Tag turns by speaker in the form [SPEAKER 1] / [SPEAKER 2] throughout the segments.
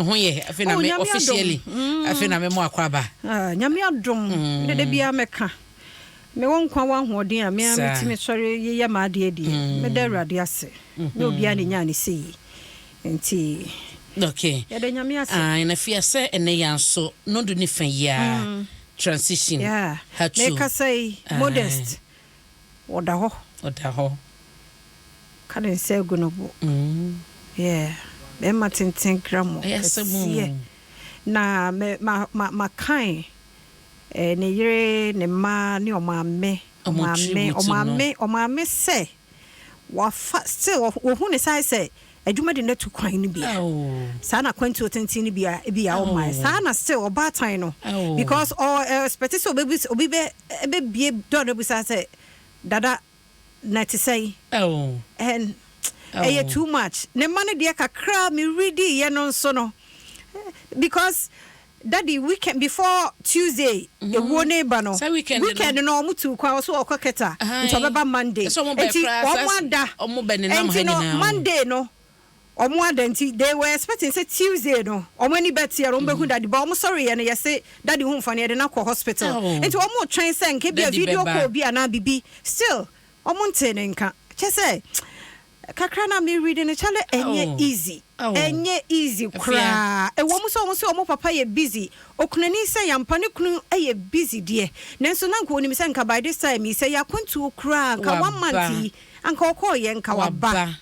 [SPEAKER 1] ho ye afi na me officially afi na me mo akwaba
[SPEAKER 2] nyame adom de bia meka me won kwa wa hoden a me ametime sori ye ma de me da awurade ase me obia ne nya ne sei enti
[SPEAKER 1] okay
[SPEAKER 2] ya de nyame ase
[SPEAKER 1] na fia se ene yanso no do ni fan ya transition
[SPEAKER 2] me ka say modest oda ho kan say gunobo be matintin gramo na ma kan ne yire ne ma ne o maame se wa still wo hu ne sai say adwuma de netu kwan ni bia sa na kwanti otintin ni bia o mai sa na still oba tan no because expect so obi be bie do no bisa say dada na ti say and too much ne man de kakra me ready ye no so no because daddy weekend before Tuesday e wo neighbor no weekend no omutu kwa so okoketa nto beba Monday enti Monday no omuada nti they were expecting say Tuesday no omani betia ro mbehu daddy ba omo sorry ye no ye say daddy hu mfa ne de na ko hospital enti omo twen say nke bia video call bia na bibi still omo ntene nka che say kakra na me reading chale enye easy kra e wo muso omo papa ye busy okunani say yampa ne kunu ye busy de nenso na nko oni me say nka by this time me say yakwantu kra nka 1 month anka okoye nka waba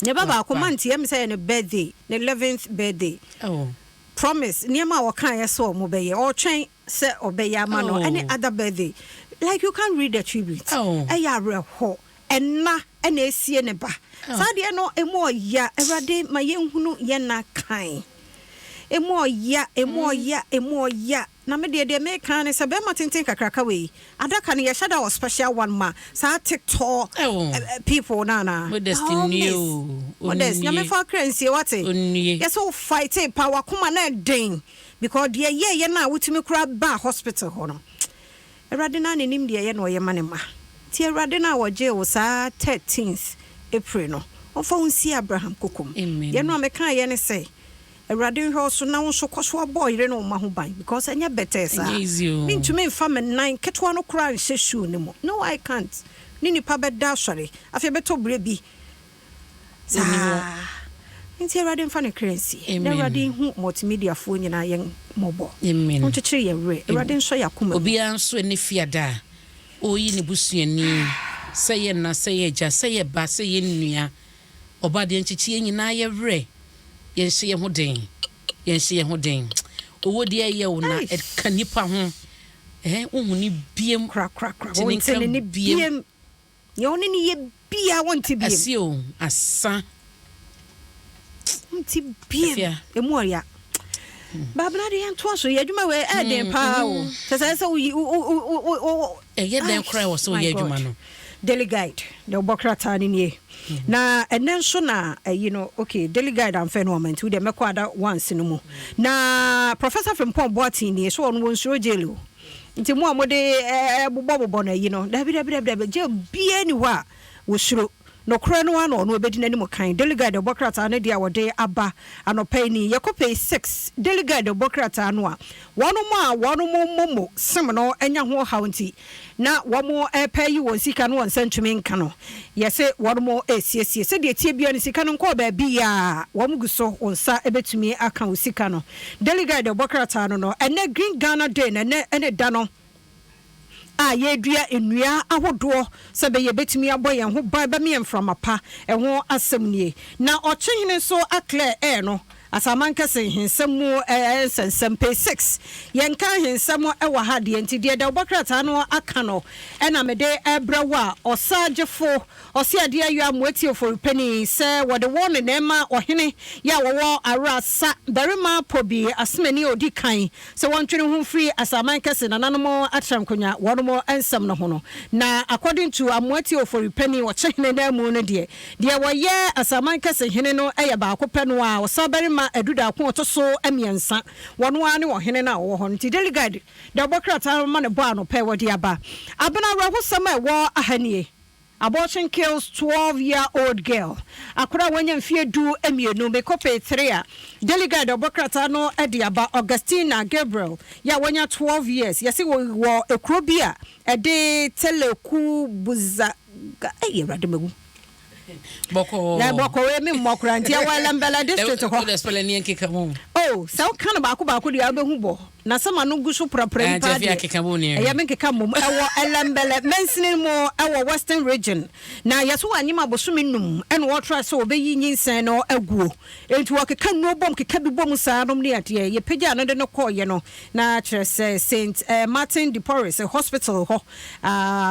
[SPEAKER 2] ne baba ko month ye me say ne birthday ne 11th birthday promise niema wo kan ye so omo be ye o twen say obeye amano any other birthday like you can read the tribute ya reho enna ena esie ne ba sa de no emo ya Awurade ma yenhunu ye na kan emo ya na me de me kan ne se be matenten kakraka we adaka ne ye shada was special one ma sa TikTok people na
[SPEAKER 1] modest new
[SPEAKER 2] modest na me for crancy what yes so fight power kuma na den because de ye na wutumi kura ba hospital ho no Awurade na ne nim de ye no ye manema ti Awurade na woje wo sa 13th April no ofa unsi Abraham kokom ye no ameka ye ne say Awurade hwe so na won so koso boy re no ma ho ban because anya better sa me ntumi mfa me nan ketwa no kura nhye shoe ne mo no I can't ni nipa beda sori afia beto brebi sa nti Awurade mfa ne currency na Awurade hu multimedia fo nyina yen mobo on chechire ye re Awurade nso yakoma
[SPEAKER 1] obi anso ne fiada oyi ne busuani seye na seye ja seye ba seye nnua obade nchichi nyina ye re yenhye ye ho den owo de ye wo na kanipa ho ohuni biem
[SPEAKER 2] kra wonte ne biem ye oni ne ye bia wonte biem
[SPEAKER 1] asio asa
[SPEAKER 2] wonte biem emoria babna de yanto so ye adwuma we den pa o sese o
[SPEAKER 1] ye den kra wo so ye adwuma no
[SPEAKER 2] delegate the bokrata ni na enen so na okay delegate am fe no moment we dey mekwada once no mu na professor Frimpong Boati ni so won suro jelo nti mu amode bobo na da bi je bia ni wa wo suro no kra no ano no obedi nani mo kan delegate bokrata na dia wode aba anopai ni yakopay 6 delegate bokrata no a wono mo sem no anya ho haunti na womo pay won sika no won sentumi nka no yese wono mo esiesie se de tie bia ni sika no nko ba bia womo guso onsa ebetumi aka wo sika no delegate bokrata no ene green Ghana day na ene da no ye dua enua ahodo se be ye betumi aboye ho ba ba me mframapa ho asem nie na ochehene so akle no asamanka se hensemu sensem pay 6 yenka hensemu wa ha de enti de obokrata no aka no na me de ebrawa osagefo osiade ayu amoati for penny se wode won na ma ohene ya wo arasa darima pobi asmani odi kan se wontwene ho free asamanka se nananom atrankonya wono ensem no ho no na according to amoati for penny wo chehene na mu no de wo ye asamanka se hene no ba akopɛ no a osabarima eduda ko to so amiensa wono ane wo hene na wo ho nti delegate da bokrata ma ne bo ano pɛ wodi aba abena ro hosam wo ahanie abortion kills 12-year-old girl. Akura wanya mfie du emienu mekope 3 delegate obokrata no ediaba Augustina Gabriel ya wanya 12 years yesi wo ekrobia ede teleku buza rademegu
[SPEAKER 1] Boko
[SPEAKER 2] na boko we me mokra ntia wala mbela district ho
[SPEAKER 1] the spell ni nkeka mo
[SPEAKER 2] oh so kan baako dia obehu bo na sama no guso prapra pa
[SPEAKER 1] dia nkeka mo ni
[SPEAKER 2] ya me nkeka mo ewo elembele mensini mo ewo western region na yeso anyima bosumi num ene wo tra so obeyi nyinsen no aguo enti wo keka no bom keka bi bom saa nom ne ate ye pagya no de no koye no na kire se St Martin de Porres hospital ho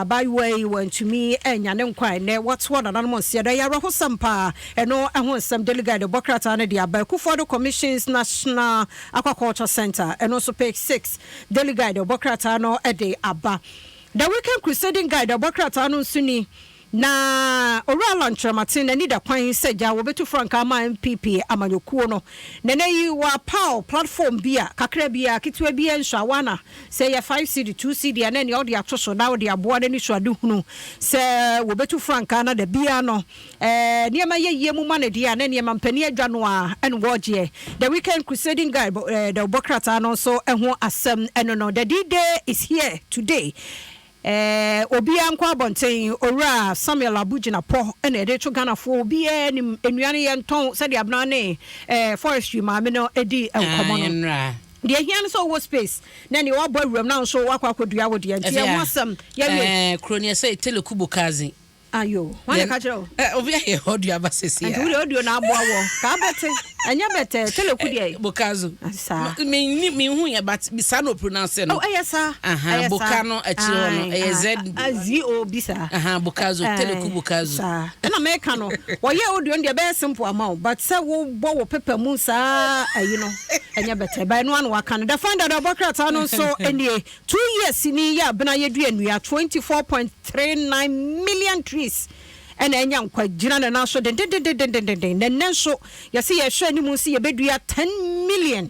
[SPEAKER 2] by way went to me enya ne nkwan ne what one na no se da yaro ho sampa eno ehon sam delegate bokrata na dia ba Kufuor Commission's National Aquaculture Center eno so page 6 delegate bokrata no ede aba the weekend crusading guide bokrata no suni na oral Martin na nida kwan seja wo betu franka ama MPP amanyokuo no nene yi wa power platform bia kakra bia kitwa bia nshawana say ya 5cd 2cd na ne odi atoso na odi aboa na ni swade hunu say wo betu franka na da bia no niema ye mu ma na dia na niema mpani adwa no a en woje the weekend crusading guy the bokrata no so ehun asem eno no the day is here today obi anko abonten owura Samuel Abugina po ene ede to Ghana fo obi enim enuane ye nton se de abna ne forestry ma me no edi enkomo no de hian so wo space na ne wo boy room na so wakwa kodua wo de anti e wasam ye
[SPEAKER 1] kronia say telekubo kazi
[SPEAKER 2] ayo wana ka jero
[SPEAKER 1] obi aye audio abasesi
[SPEAKER 2] anti wo audio na aboa wo ka bete anya bete teleku de
[SPEAKER 1] bokazo me hu ya but bisa no pronounce no
[SPEAKER 2] oh ayesa
[SPEAKER 1] bokano achiro no z
[SPEAKER 2] azio bisa
[SPEAKER 1] bokazo teleku bokazo
[SPEAKER 2] na me ka no wo ye audio de be simple amount but say wo bo wo paper mu sa ayi no anya bete by no one waka no the founder of Bokrata no so enie 2 years ni ya bena ye dua nua 24.39 million trees and enya nkwa gina na so den so yesi ye hwe ni mu si ye bedua 10 million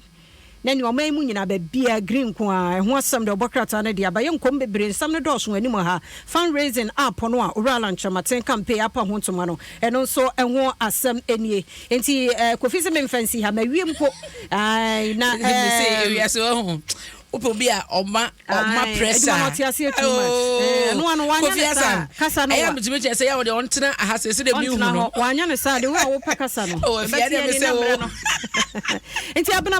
[SPEAKER 2] na ni oman mu nyina ba bia green ko a ho asam de Bokrata na dia ba ye nkom bebre sam ne doso ani mu ha fundraising app no a oral Martin campaign apa ho ntoma no eno so enho asam enie enti Kofi se memfansi ha ma wiempo ai na
[SPEAKER 1] wi ase ho opo bia oma pressure
[SPEAKER 2] no anu wanya kasa no
[SPEAKER 1] ya mutime che say ya de ontena ahase se de mi hu no
[SPEAKER 2] wanya ne sa de wo a wo pa kasa no
[SPEAKER 1] o afia de me se wo
[SPEAKER 2] enti abna